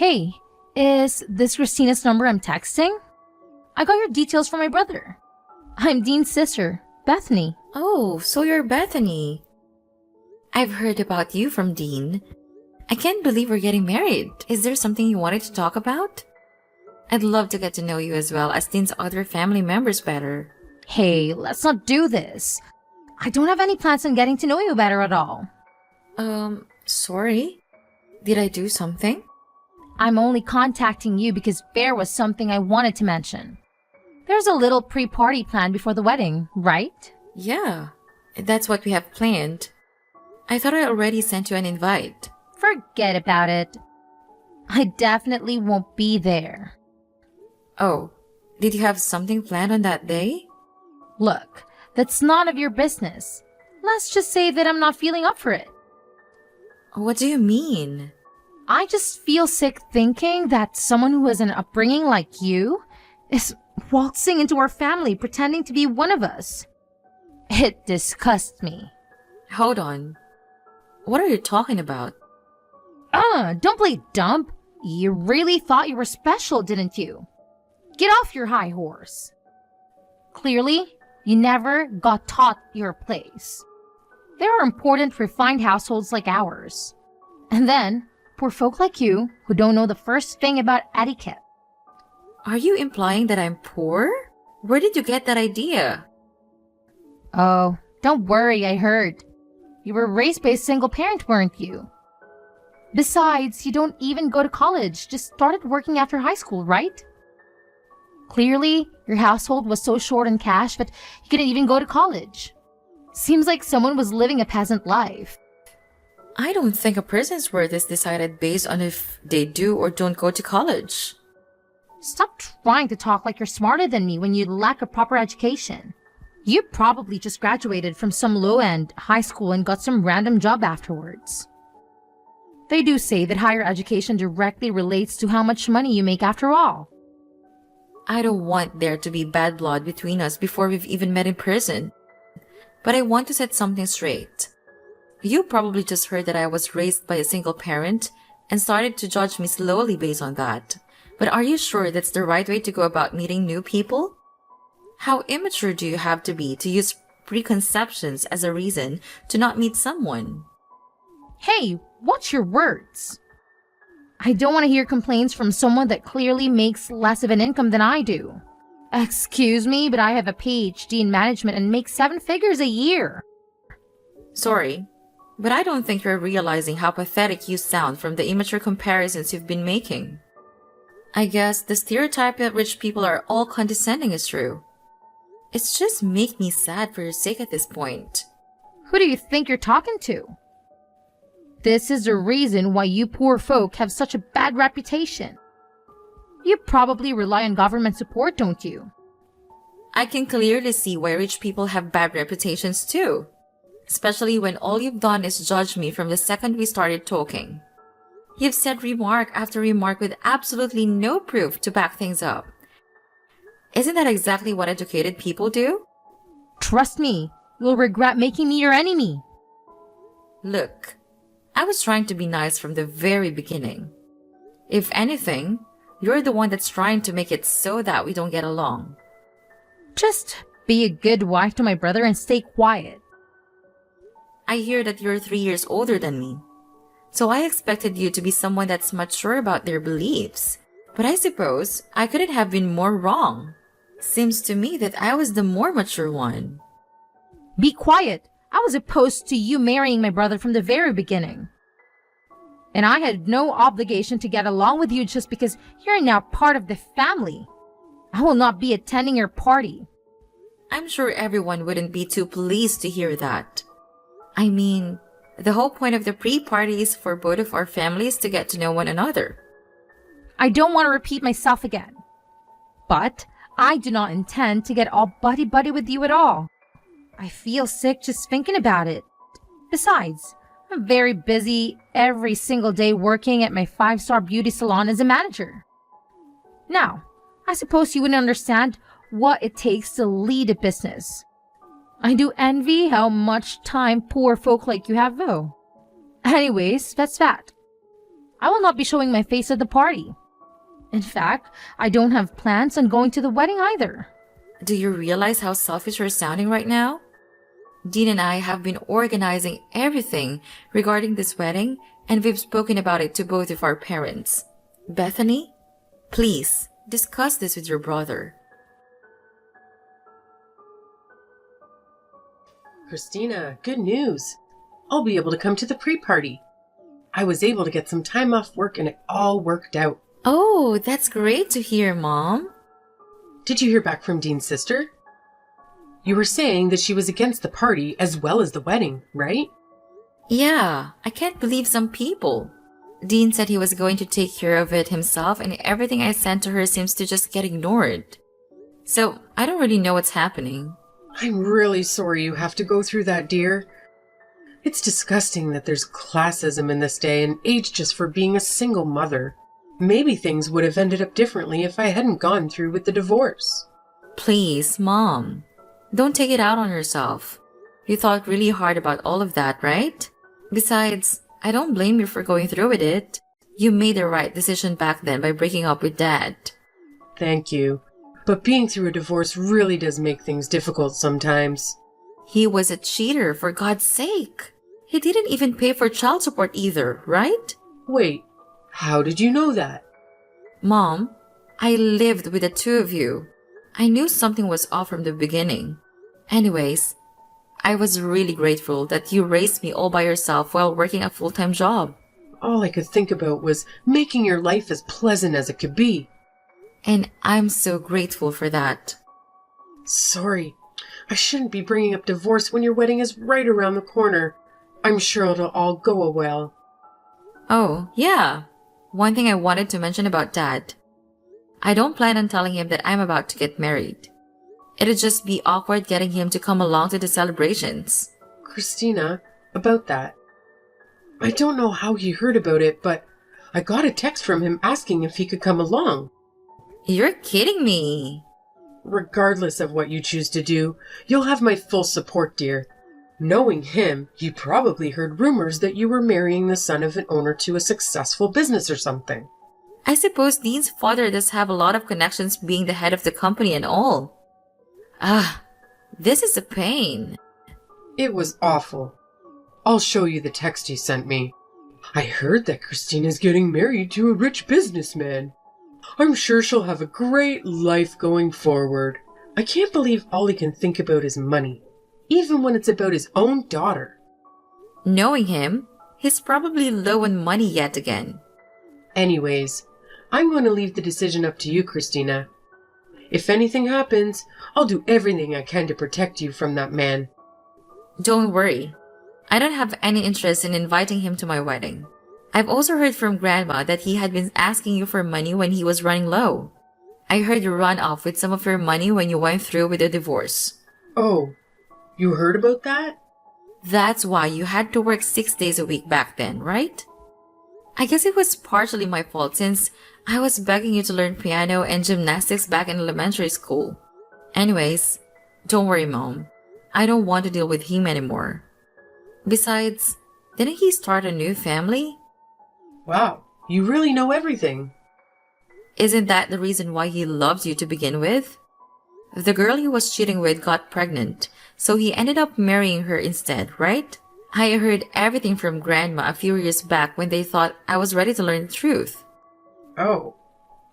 Hey, is this Christina's number I'm texting? I got your details from my brother. I'm Dean's sister, Bethany. Oh, so you're Bethany. I've heard about you from Dean. I can't believe we're getting married. Is there something you wanted to talk about? I'd love to get to know you as well as Dean's other family members better. Hey, let's not do this. I don't have any plans on getting to know you better at all. Sorry? Did I do something? I'm only contacting you because there was something I wanted to mention. There's a little pre-party planned before the wedding, right? Yeah, that's what we have planned. I thought I already sent you an invite. Forget about it. I definitely won't be there. Oh, did you have something planned on that day? Look, that's none of your business. Let's just say that I'm not feeling up for it. What do you mean? I just feel sick thinking that someone who has an upbringing like you is waltzing into our family pretending to be one of us. It disgusts me. Hold on. What are you talking about? Don't play dumb. You really thought you were special, didn't you? Get off your high horse. Clearly, you never got taught your place. There are important, refined households like ours. And then, poor folk like you who don't know the first thing about etiquette. Are you implying that I'm poor? Where did you get that idea? Oh, don't worry, I heard. You were raised by a single parent, weren't you? Besides, you don't even go to college, just started working after high school, right? Clearly, your household was so short on cash that you couldn't even go to college. Seems like someone was living a peasant life. I don't think a person's worth is decided based on if they do or don't go to college. Stop trying to talk like you're smarter than me when you lack a proper education. You probably just graduated from some low-end high school and got some random job afterwards. They do say that higher education directly relates to how much money you make after all. I don't want there to be bad blood between us before we've even met in person. But I want to set something straight. You probably just heard that I was raised by a single parent and started to judge me slowly based on that. But are you sure that's the right way to go about meeting new people? How immature do you have to be to use preconceptions as a reason to not meet someone? Hey, watch your words. I don't want to hear complaints from someone that clearly makes less of an income than I do. Excuse me, but I have a PhD in management and make 7 figures a year. Sorry, but I don't think you're realizing how pathetic you sound from the immature comparisons you've been making. I guess the stereotype that rich people are all condescending is true. It's just make me sad for your sake at this point. Who do you think you're talking to? This is the reason why you poor folk have such a bad reputation. You probably rely on government support, don't you? I can clearly see why rich people have bad reputations too. Especially when all you've done is judge me from the second we started talking. You've said remark after remark with absolutely no proof to back things up. Isn't that exactly what educated people do? Trust me, you'll regret making me your enemy. Look, I was trying to be nice from the very beginning. If anything, you're the one that's trying to make it so that we don't get along. Just be a good wife to my brother and stay quiet. I hear that you're 3 years older than me. So I expected you to be someone that's mature about their beliefs. But I suppose I couldn't have been more wrong. Seems to me that I was the more mature one. Be quiet. I was opposed to you marrying my brother from the very beginning. And I had no obligation to get along with you just because you're now part of the family. I will not be attending your party. I'm sure everyone wouldn't be too pleased to hear that. I mean, the whole point of the pre-party is for both of our families to get to know one another. I don't want to repeat myself again. But I do not intend to get all buddy-buddy with you at all. I feel sick just thinking about it. Besides, I'm very busy every single day working at my 5-star beauty salon as a manager. Now, I suppose you wouldn't understand what it takes to lead a business. I do envy how much time poor folk like you have, though. Anyways, that's that. I will not be showing my face at the party. In fact, I don't have plans on going to the wedding either. Do you realize how selfish you're sounding right now? Dean and I have been organizing everything regarding this wedding, and we've spoken about it to both of our parents. Bethany, please discuss this with your brother. Christina, good news. I'll be able to come to the pre-party. I was able to get some time off work and it all worked out. Oh, that's great to hear, Mom. Did you hear back from Dean's sister? You were saying that she was against the party as well as the wedding, right? Yeah, I can't believe some people. Dean said he was going to take care of it himself, and everything I sent to her seems to just get ignored. So, I don't really know what's happening. I'm really sorry you have to go through that, dear. It's disgusting that there's classism in this day and age just for being a single mother. Maybe things would have ended up differently if I hadn't gone through with the divorce. Please, Mom. Don't take it out on yourself. You thought really hard about all of that, right? Besides, I don't blame you for going through with it. You made the right decision back then by breaking up with Dad. Thank you. But being through a divorce really does make things difficult sometimes. He was a cheater, for God's sake. He didn't even pay for child support either, right? Wait, how did you know that? Mom, I lived with the two of you. I knew something was off from the beginning. Anyways, I was really grateful that you raised me all by yourself while working a full-time job. All I could think about was making your life as pleasant as it could be. And I'm so grateful for that. Sorry, I shouldn't be bringing up divorce when your wedding is right around the corner. I'm sure it'll all go well. Oh, yeah. One thing I wanted to mention about Dad. I don't plan on telling him that I'm about to get married. It'd just be awkward getting him to come along to the celebrations. Christina, about that. I don't know how he heard about it, but I got a text from him asking if he could come along. You're kidding me. Regardless of what you choose to do, you'll have my full support, dear. Knowing him, he probably heard rumors that you were marrying the son of an owner to a successful business or something. I suppose Dean's father does have a lot of connections being the head of the company and all. This is a pain. It was awful. I'll show you the text he sent me. I heard that Christina's getting married to a rich businessman. I'm sure she'll have a great life going forward. I can't believe all he can think about is money, even when it's about his own daughter. Knowing him, he's probably low on money yet again. Anyways, I'm going to leave the decision up to you, Christina. If anything happens, I'll do everything I can to protect you from that man. Don't worry. I don't have any interest in inviting him to my wedding. I've also heard from Grandma that he had been asking you for money when he was running low. I heard you run off with some of your money when you went through with the divorce. Oh, you heard about that? That's why you had to work 6 days a week back then, right? I guess it was partially my fault since I was begging you to learn piano and gymnastics back in elementary school. Anyways, don't worry, Mom. I don't want to deal with him anymore. Besides, didn't he start a new family? Wow, you really know everything. Isn't that the reason why he loved you to begin with? The girl he was cheating with got pregnant, so he ended up marrying her instead, right? I heard everything from Grandma a few years back when they thought I was ready to learn the truth. Oh,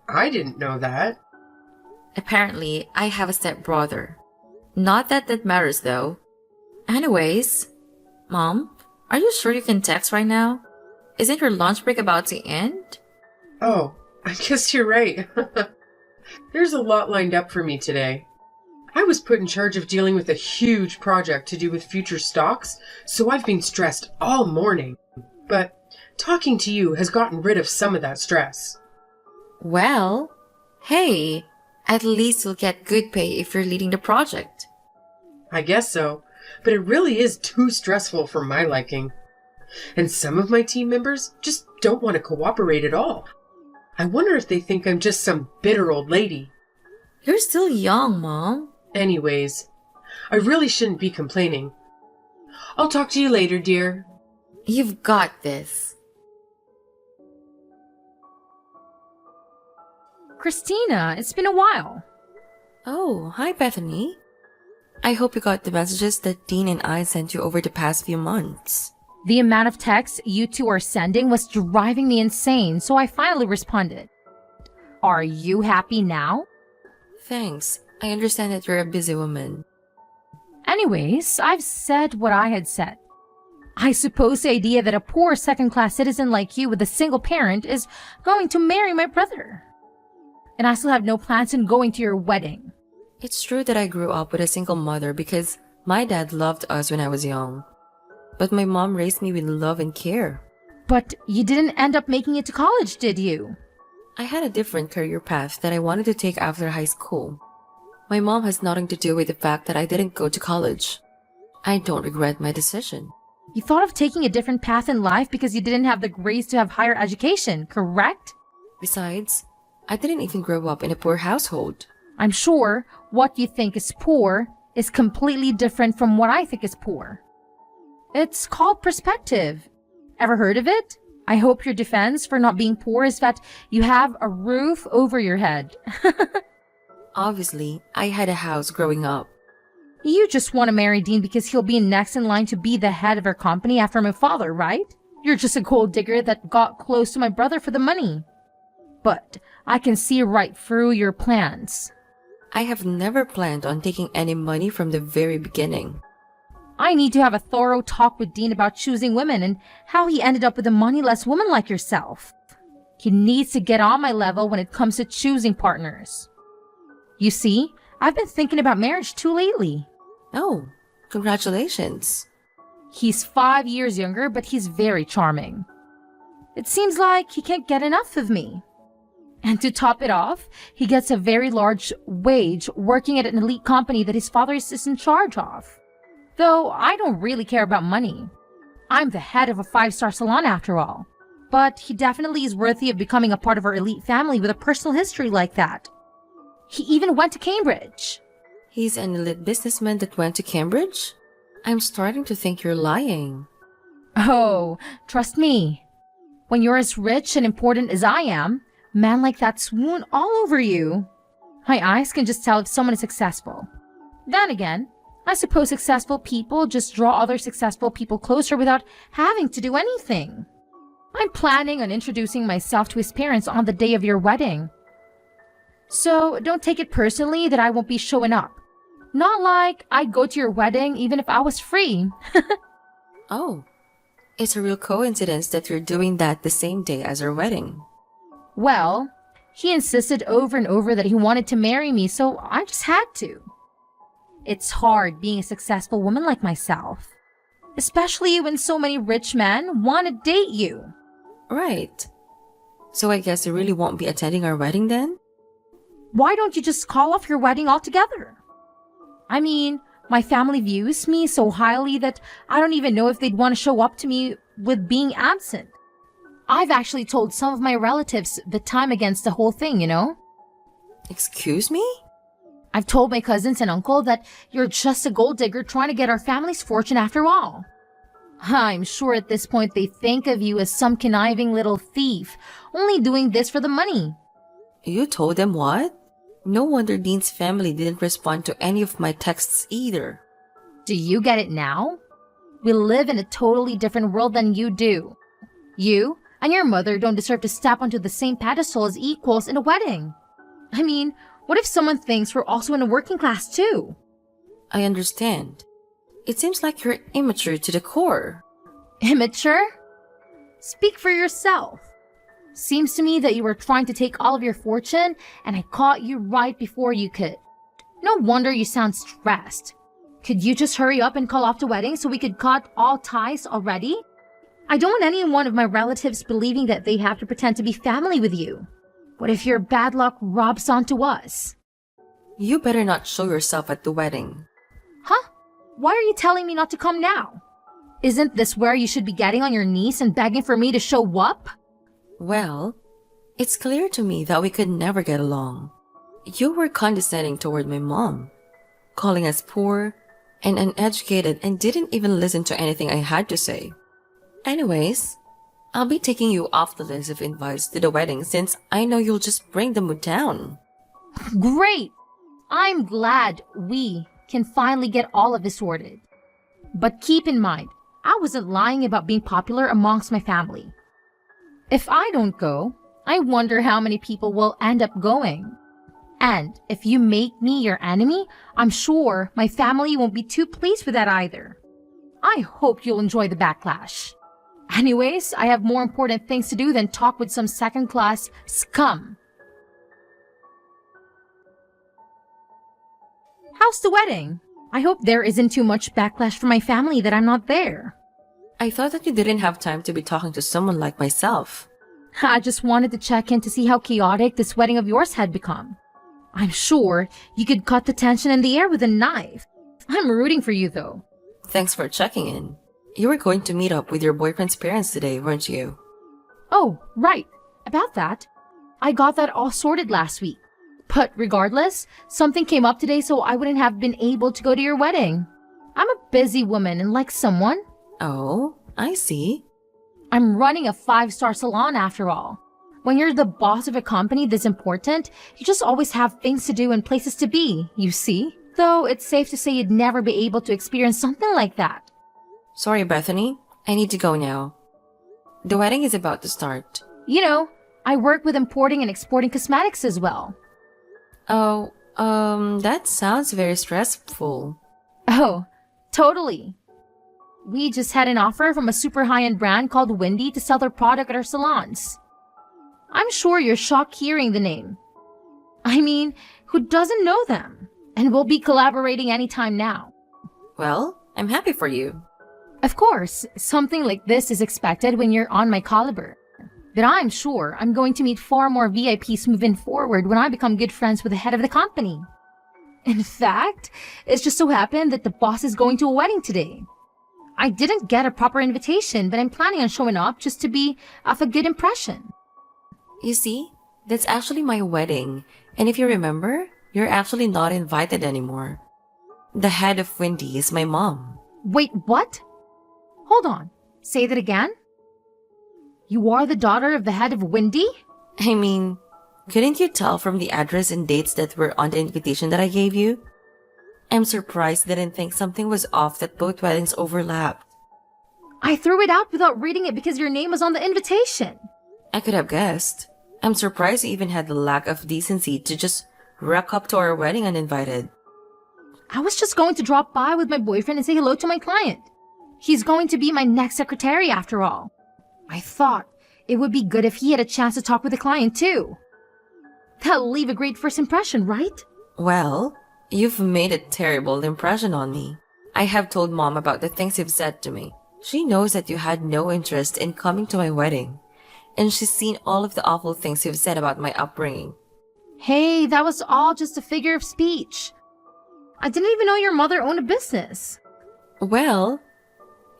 I didn't know that. Apparently, I have a stepbrother. Not that that matters though. Anyways, Mom, are you sure you can text right now? Isn't your lunch break about to end? Oh, I guess you're right. There's a lot lined up for me today. I was put in charge of dealing with a huge project to do with future stocks, so I've been stressed all morning. But talking to you has gotten rid of some of that stress. Well, hey, at least you'll get good pay if you're leading the project. I guess so, but it really is too stressful for my liking. And some of my team members just don't want to cooperate at all. I wonder if they think I'm just some bitter old lady. You're still young, Mom. Anyways, I really shouldn't be complaining. I'll talk to you later, dear. You've got this. Christina, it's been a while. Oh, hi Bethany. I hope you got the messages that Dean and I sent you over the past few months. The amount of texts you two are sending was driving me insane, so I finally responded. Are you happy now? Thanks. I understand that you're a busy woman. Anyways, I've said what I had said. I suppose the idea that a poor second-class citizen like you with a single parent is going to marry my brother. And I still have no plans on going to your wedding. It's true that I grew up with a single mother because my dad loved us when I was young. But my mom raised me with love and care. But you didn't end up making it to college, did you? I had a different career path that I wanted to take after high school. My mom has nothing to do with the fact that I didn't go to college. I don't regret my decision. You thought of taking a different path in life because you didn't have the grades to have higher education, correct? Besides, I didn't even grow up in a poor household. I'm sure what you think is poor is completely different from what I think is poor. It's called perspective. Ever heard of it? I hope your defense for not being poor is that you have a roof over your head. Obviously, I had a house growing up. You just want to marry Dean because he'll be next in line to be the head of our company after my father, right? You're just a gold digger that got close to my brother for the money. But I can see right through your plans. I have never planned on taking any money from the very beginning. I need to have a thorough talk with Dean about choosing women and how he ended up with a moneyless woman like yourself. He needs to get on my level when it comes to choosing partners. You see, I've been thinking about marriage too lately. Oh, congratulations. He's 5 years younger, but he's very charming. It seems like he can't get enough of me. And to top it off, he gets a very large wage working at an elite company that his father is in charge of. Though I don't really care about money. I'm the head of a 5-star salon after all. But he definitely is worthy of becoming a part of our elite family with a personal history like that. He even went to Cambridge. He's an elite businessman that went to Cambridge? I'm starting to think you're lying. Oh, trust me. When you're as rich and important as I am, men like that swoon all over you. My eyes can just tell if someone is successful. Then again, I suppose successful people just draw other successful people closer without having to do anything. I'm planning on introducing myself to his parents on the day of your wedding. So don't take it personally that I won't be showing up. Not like I'd go to your wedding even if I was free. Oh, it's a real coincidence that you're doing that the same day as our wedding. Well, he insisted over and over that he wanted to marry me, so I just had to. It's hard being a successful woman like myself. Especially when so many rich men want to date you. Right. So I guess you really won't be attending our wedding then? Why don't you just call off your wedding altogether? I mean, my family views me so highly that I don't even know if they'd want to show up to me with being absent. I've actually told some of my relatives that I'm against the whole thing, you know? Excuse me? I've told my cousins and uncle that you're just a gold digger trying to get our family's fortune after all. I'm sure at this point they think of you as some conniving little thief, only doing this for the money. You told them what? No wonder Dean's family didn't respond to any of my texts either. Do you get it now? We live in a totally different world than you do. You and your mother don't deserve to step onto the same pedestal as equals in a wedding. I mean, what if someone thinks we're also in a working class too? I understand. It seems like you're immature to the core. Immature? Speak for yourself. Seems to me that you were trying to take all of your fortune and I caught you right before you could. No wonder you sound stressed. Could you just hurry up and call off the wedding so we could cut all ties already? I don't want any one of my relatives believing that they have to pretend to be family with you. What if your bad luck rubs onto us? You better not show yourself at the wedding. Huh? Why are you telling me not to come now? Isn't this where you should be getting on your knees and begging for me to show up? Well, it's clear to me that we could never get along. You were condescending toward my mom, calling us poor and uneducated and didn't even listen to anything I had to say. Anyways, I'll be taking you off the list of invites to the wedding since I know you'll just bring the mood down. Great! I'm glad we can finally get all of this sorted. But keep in mind, I wasn't lying about being popular amongst my family. If I don't go, I wonder how many people will end up going. And if you make me your enemy, I'm sure my family won't be too pleased with that either. I hope you'll enjoy the backlash. Anyways, I have more important things to do than talk with some second-class scum. How's the wedding? I hope there isn't too much backlash from my family that I'm not there. I thought that you didn't have time to be talking to someone like myself. I just wanted to check in to see how chaotic this wedding of yours had become. I'm sure you could cut the tension in the air with a knife. I'm rooting for you, though. Thanks for checking in. You were going to meet up with your boyfriend's parents today, weren't you? Oh, right. About that. I got that all sorted last week. But regardless, something came up today so I wouldn't have been able to go to your wedding. I'm a busy woman and like someone. Oh, I see. I'm running a 5-star salon after all. When you're the boss of a company this important, you just always have things to do and places to be, you see? Though it's safe to say you'd never be able to experience something like that. Sorry, Bethany. I need to go now. The wedding is about to start. You know, I work with importing and exporting cosmetics as well. Oh, that sounds very stressful. Oh, totally. We just had an offer from a super high-end brand called Windy to sell their product at our salons. I'm sure you're shocked hearing the name. I mean, who doesn't know them? And we'll be collaborating anytime now. Well, I'm happy for you. Of course, something like this is expected when you're on my caliber. But I'm sure I'm going to meet far more VIPs moving forward when I become good friends with the head of the company. In fact, it's just so happened that the boss is going to a wedding today. I didn't get a proper invitation, but I'm planning on showing up just to be of a good impression. You see, that's actually my wedding. And if you remember, you're actually not invited anymore. The head of Windy is my mom. Wait, what? Hold on. Say that again? You are the daughter of the head of Windy? I mean, couldn't you tell from the address and dates that were on the invitation that I gave you? I'm surprised they didn't think something was off that both weddings overlapped. I threw it out without reading it because your name was on the invitation. I could have guessed. I'm surprised you even had the lack of decency to just rock up to our wedding uninvited. I was just going to drop by with my boyfriend and say hello to my client. He's going to be my next secretary after all. I thought it would be good if he had a chance to talk with the client too. That'll leave a great first impression, right? Well, you've made a terrible impression on me. I have told Mom about the things you've said to me. She knows that you had no interest in coming to my wedding. And she's seen all of the awful things you've said about my upbringing. Hey, that was all just a figure of speech. I didn't even know your mother owned a business. Well,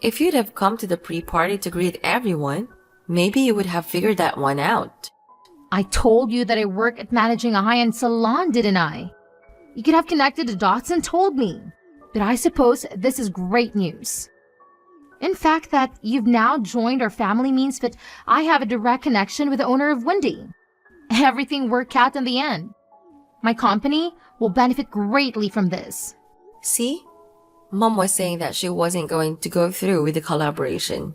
if you'd have come to the pre-party to greet everyone, maybe you would have figured that one out. I told you that I work at managing a high-end salon, didn't I? You could have connected the dots and told me. But I suppose this is great news. In fact, that you've now joined our family means that I have a direct connection with the owner of Windy. Everything worked out in the end. My company will benefit greatly from this. See? Mom was saying that she wasn't going to go through with the collaboration,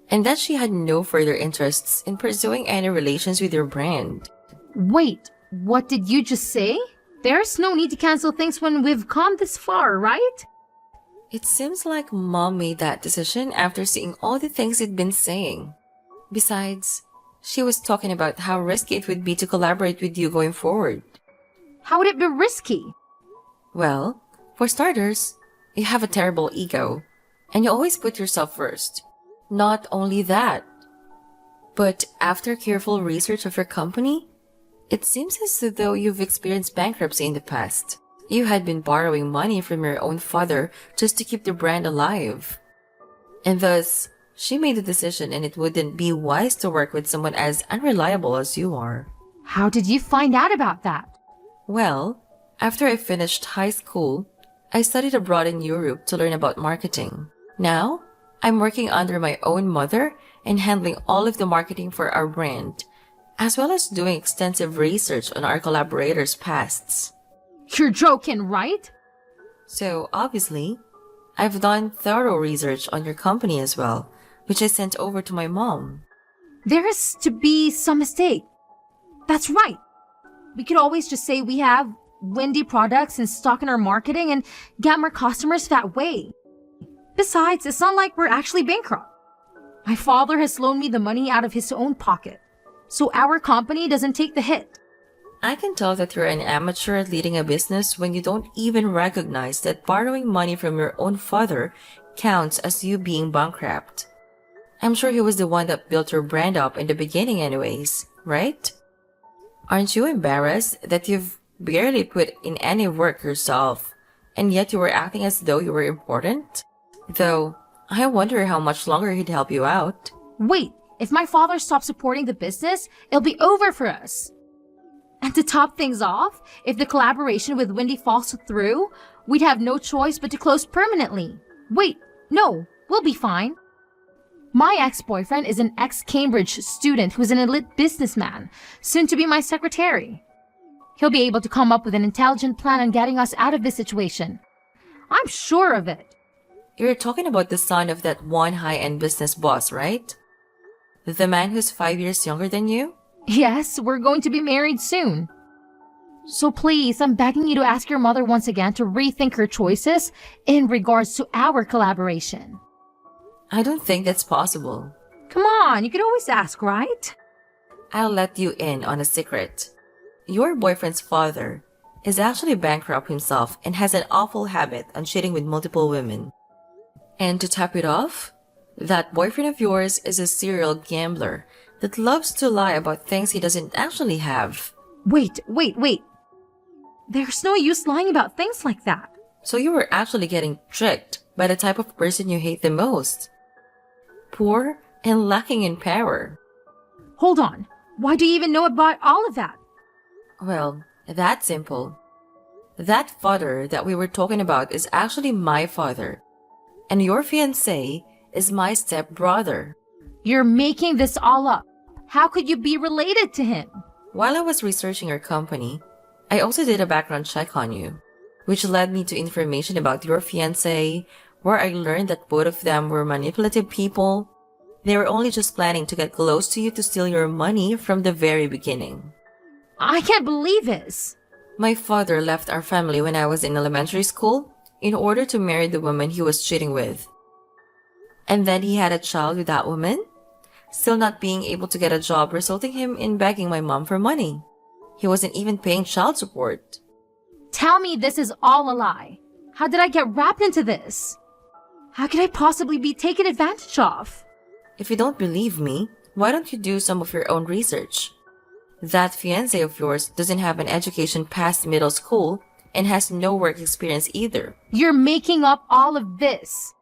and that she had no further interests in pursuing any relations with your brand. Wait, what did you just say? There's no need to cancel things when we've come this far, right? It seems like Mom made that decision after seeing all the things you'd been saying. Besides, she was talking about how risky it would be to collaborate with you going forward. How would it be risky? Well, for starters, you have a terrible ego, and you always put yourself first. Not only that, but after careful research of your company, it seems as though you've experienced bankruptcy in the past. You had been borrowing money from your own father just to keep the brand alive. And thus, she made the decision and it wouldn't be wise to work with someone as unreliable as you are. How did you find out about that? Well, after I finished high school, I studied abroad in Europe to learn about marketing. Now, I'm working under my own mother and handling all of the marketing for our brand, as well as doing extensive research on our collaborators' pasts. You're joking, right? So, obviously, I've done thorough research on your company as well, which I sent over to my mom. There has to be some mistake. That's right. We could always just say we have Wendy products in stock in our marketing and get more customers that way. Besides, it's not like we're actually bankrupt. My father has loaned me the money out of his own pocket, so our company doesn't take the hit. I can tell that you're an amateur at leading a business when you don't even recognize that borrowing money from your own father counts as you being bankrupt. I'm sure he was the one that built your brand up in the beginning anyways, right? Aren't you embarrassed that you've barely put in any work yourself, and yet you were acting as though you were important? Though, I wonder how much longer he'd help you out. Wait, if my father stops supporting the business, it'll be over for us. And to top things off, if the collaboration with Wendy falls through, we'd have no choice but to close permanently. Wait, no, we'll be fine. My ex-boyfriend is an ex-Cambridge student who's an elite businessman, soon to be my secretary. He'll be able to come up with an intelligent plan on getting us out of this situation. I'm sure of it. You're talking about the son of that one high-end business boss, right? The man who's 5 years younger than you? Yes, we're going to be married soon. So please, I'm begging you to ask your mother once again to rethink her choices in regards to our collaboration. I don't think that's possible. Come on, you can always ask, right? I'll let you in on a secret. Your boyfriend's father is actually bankrupt himself and has an awful habit on cheating with multiple women. And to top it off, that boyfriend of yours is a serial gambler that loves to lie about things he doesn't actually have. Wait. There's no use lying about things like that. So you were actually getting tricked by the type of person you hate the most. Poor and lacking in power. Hold on. Why do you even know about all of that? Well, that's simple. That father that we were talking about is actually my father. And your fiancé is my stepbrother. You're making this all up. How could you be related to him? While I was researching your company, I also did a background check on you, which led me to information about your fiancé, where I learned that both of them were manipulative people. They were only just planning to get close to you to steal your money from the very beginning. I can't believe this. My father left our family when I was in elementary school in order to marry the woman he was cheating with. And then he had a child with that woman, still not being able to get a job, resulting him in begging my mom for money. He wasn't even paying child support. Tell me this is all a lie. How did I get wrapped into this? How could I possibly be taken advantage of? If you don't believe me, why don't you do some of your own research? That fiancé of yours doesn't have an education past middle school and has no work experience either. You're making up all of this.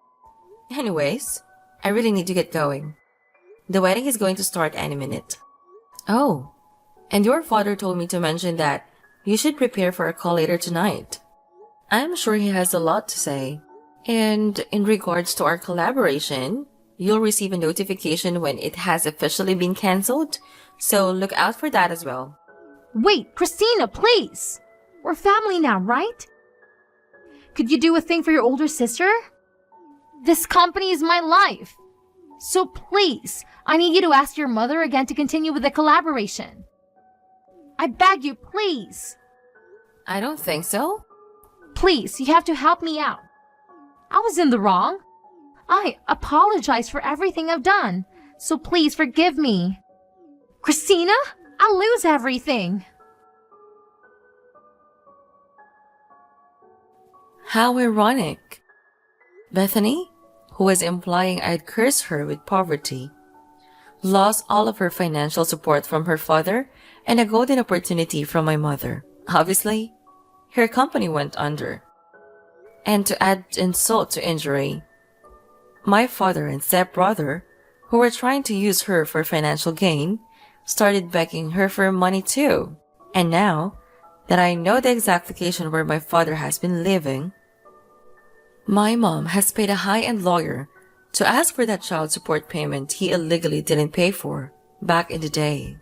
Anyways, I really need to get going. The wedding is going to start any minute. Oh, and your father told me to mention that you should prepare for a call later tonight. I'm sure he has a lot to say. And in regards to our collaboration, you'll receive a notification when it has officially been cancelled, so look out for that as well. Wait, Christina, please! We're family now, right? Could you do a thing for your older sister? This company is my life. So please, I need you to ask your mother again to continue with the collaboration. I beg you, please. I don't think so. Please, you have to help me out. I was in the wrong. I apologize for everything I've done, so please forgive me. Christina, I'll lose everything. How ironic. Bethany, who was implying I'd curse her with poverty, lost all of her financial support from her father and a golden opportunity from my mother. Obviously, her company went under. And to add insult to injury, my father and stepbrother, who were trying to use her for financial gain, started begging her for money too. And now that I know the exact location where my father has been living, my mom has paid a high-end lawyer to ask for that child support payment he illegally didn't pay for back in the day.